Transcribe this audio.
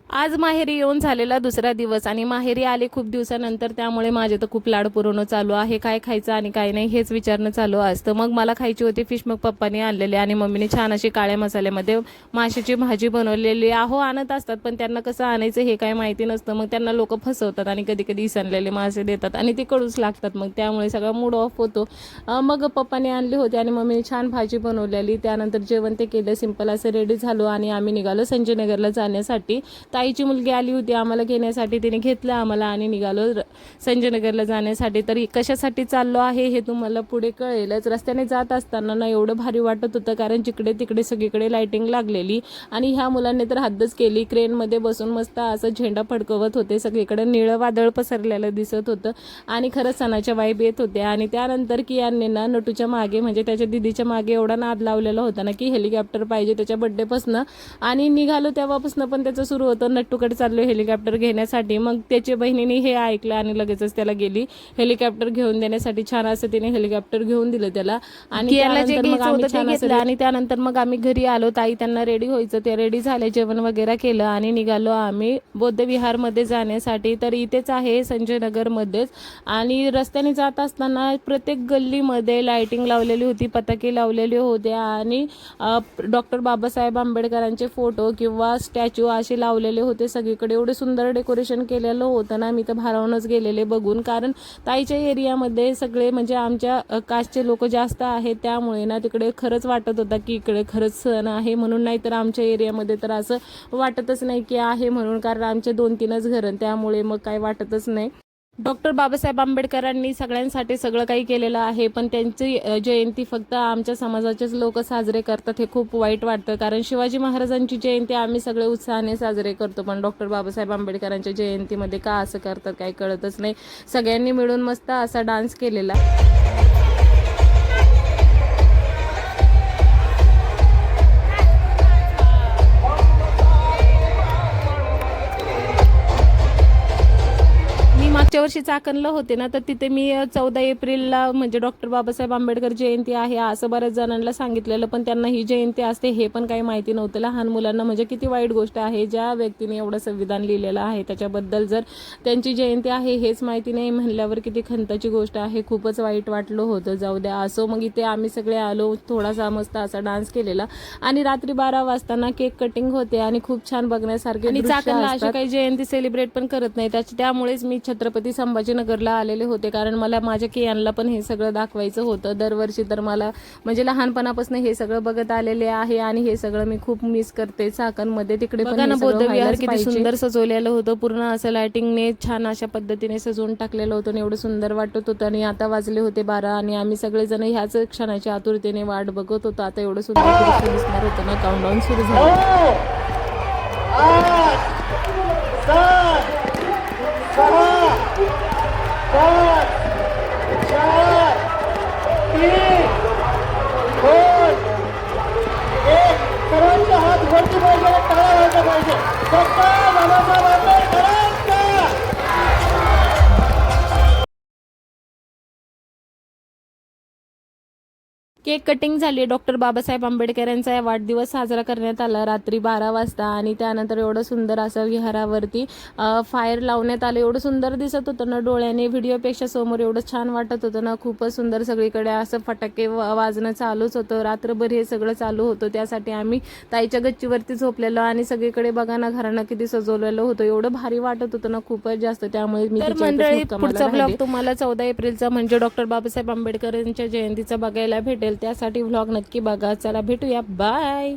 आज माहेरी येऊन झालेला दुसरा दिवस आणि माहेरी आले खूप दिवसानंतर, त्यामुळे माझे तर खूप लाड पुरवणं चालू आहे. काय खायचं आणि काय नाही हेच विचारणं चालू असतं. मग मला खायची होती फिश, मग पप्पाने आणलेले आणि मम्मीने छान अशी काळ्या मसाल्यामध्ये माशाची भाजी बनवलेली. आणत असतात पण त्यांना कसं आणायचं हे काय माहिती नसतं. मग त्यांना लोक फसवतात आणि कधी कधी इसरलेले मासे देतात आणि ते कडूच लागतात. मग त्यामुळे सगळा मूड ऑफ होतो. मग पप्पाने आणले होते आणि मम्मीने छान भाजी बनवलेली. त्यानंतर जेवण ते केलं, सिंपल असं रेडी झालो आणि आम्ही निघालो संजयनगरला जाण्यासाठी. ताईची मुलगी आली होती आम्हाला घेण्यासाठी, तिने घेतलं आम्हाला आणि निघालो संजयनगरला जाण्यासाठी. तरी कशासाठी चाललो आहे हे तुम्हाला पुढे कळेलच. रस्त्याने जात असताना ना एवढं भारी वाटत होतं, कारण जिकडे तिकडे सगळीकडे लाइटिंग लागलेली आणि ह्या मुलांनी तर हद्दच केली. क्रेनमध्ये बसून मस्त असं झेंडा फडकवत होते. सगळीकडे निळं वादळ पसरलेलं दिसत होतं आणि खरंच सणाच्या वाईब येत होते. आणि त्यानंतर कियानने ना नटूच्या मागे म्हणजे त्याच्या दिदीच्या मागे एवढा नाद लावलेला होता ना की हेलिकॉप्टर पाहिजे त्याच्या बड्डेपासनं. आणि निघालो तेव्हापासून पण त्याचं सुरू होतं नट्टूकडे चाललो हेलिकॉप्टर घेण्यासाठी. मग त्याच्या बहिणीने हे ऐकलं आणि लगेचच त्याला गेली हेलिकॉप्टर घेऊन देण्यासाठी. छान असं तिने हेलिकॉप्टर घेऊन दिलं त्याला आणि त्यानंतर मग आम्ही छान असं आणि त्यानंतर मग आम्ही घरी आलो. ताई त्यांना रेडी व्हायचं, ते रेडी झाले, जेवण वगैरे केलं आणि निघालो आम्ही बौद्ध विहारमध्ये जाण्यासाठी. तर इथेच आहे संजयनगरमध्येच. आणि रस्त्याने जात असताना प्रत्येक गल्लीमध्ये लाइटिंग लावलेली होती, पताके लावलेले होते आणि डॉक्टर बाबासाहेब आंबेडकरांचे फोटो किंवा स्टॅच्यू असे लावलेले होते सगळीकडे. एवढे सुंदर डेकोरेशन केलेलं होतं ना, मी तर भारावूनच गेलेले बघून. कारण ताईच्या एरियामध्ये सगळे म्हणजे आमच्या कास्टचे लोक जास्त आहेत, त्यामुळे ना तिकडे खरंच वाटत होता की इकडे खरंच सण आहे म्हणून. नाही तर आमच्या एरियामध्ये तर असं वाटतच नाही की आहे म्हणून, कारण आमचे 2-3च घरं, त्यामुळे मग काय वाटतच नाही. डॉक्टर बाबासाहेब आंबेडकरांनी सगळ्यांसाठी सगळं काही केलेलं आहे, पण त्यांची जयंती फक्त आमच्या समाजाचेच लोक साजरे करतात, हे खूप वाईट वाटतं. कारण शिवाजी महाराजांची जयंती आम्ही सगळे उत्साहाने साजरे करतो, पण डॉक्टर बाबासाहेब आंबेडकरांच्या जयंतीमध्ये का असं करतात काही कळतच नाही. सगळ्यांनी मिळून मस्त असा डान्स केलेला. मागच्या वर्षी चाकणला होते ना, तर तिथे मी 14 एप्रिलला म्हणजे डॉक्टर बाबासाहेब आंबेडकर जयंती आहे असं बऱ्याच जणांना सांगितलेलं, पण त्यांना ही जयंती असते हे पण काही माहिती नव्हतं. लहान मुलांना म्हणजे किती वाईट गोष्ट आहे, ज्या व्यक्तीने एवढं संविधान लिहिलेलं आहे त्याच्याबद्दल जर त्यांची जयंती आहे हेच माहिती नाही म्हणल्यावर किती खंताची गोष्ट आहे. खूपच वाईट वाटलं होतं. जाऊ द्या असो. मग इथे आम्ही सगळे आलो, थोडासा मस्त असा डान्स केलेला आणि रात्री 12 वाजता ना केक कटिंग होते आणि खूप छान बघण्यासारखे. आणि चाकणला अशी काही जयंती सेलिब्रेट पण करत नाही, त्यामुळेच मी छत्रपती संभाजीनगरला आलेले होते, कारण मला माझ्या कियांना पण हे सगळं दाखवायचं होतं. दरवर्षी तर मला म्हणजे लहानपणापासून हे सगळं बघत आलेले आहे आणि हे सगळं मी खूप मिस करते. चाकणमध्ये तिकडे पण बौद्ध विहार किती सुंदर सजवलेलं होतं, पूर्ण असं लाइटिंगने छान अशा पद्धतीने सजवून टाकलेलं होतं आणि एवढं सुंदर वाटत होतं. आणि आता वाजले होते 12 आणि आम्ही सगळेजण ह्याच क्षणाची आतुरतेने वाट बघत होतो. आता एवढं सुंदर दृश्य दिसणार होतं ना, काउंटडाऊन सुरू झालं. सर्वांचे हात वरती पाहिजे, टाळा व्हायला पाहिजे. डॉक्टर बाबासाहेब आंबेडकरांचा केक कटिंग झाली. डॉक्टर बाबासाहेब आंबेडकरांचा वाढदिवस साजरा करण्यात आला रात्री 12 वाजता. आणि त्यानंतर एवढं सुंदर असं विहारावरती फायर लावण्यात आलं. एवढं सुंदर दिसत होतं ना डोळ्याने, व्हिडिओपेक्षा समोर एवढं छान वाटत होतं ना. खूपच सुंदर. सगळीकडे असं फटाके वाजणं चालूच होतं. रात्रभर हे सगळं चालू होतं. त्यासाठी आम्ही ताईच्या गच्चीवरती झोपलेलो आणि सगळीकडे बघा ना घरानं किती सजवलेलं होतं. एवढं भारी वाटत होतं ना खूपच जास्त. त्यामुळे मी मंडळी पुढचा ब्लॉग तुम्हाला 14 एप्रिलचा म्हणजे डॉक्टर बाबासाहेब आंबेडकरांच्या जयंतीचा बघायला भेटेल. त्यासाठी व्लॉग नक्की बघा. चला भेटूया, बाय.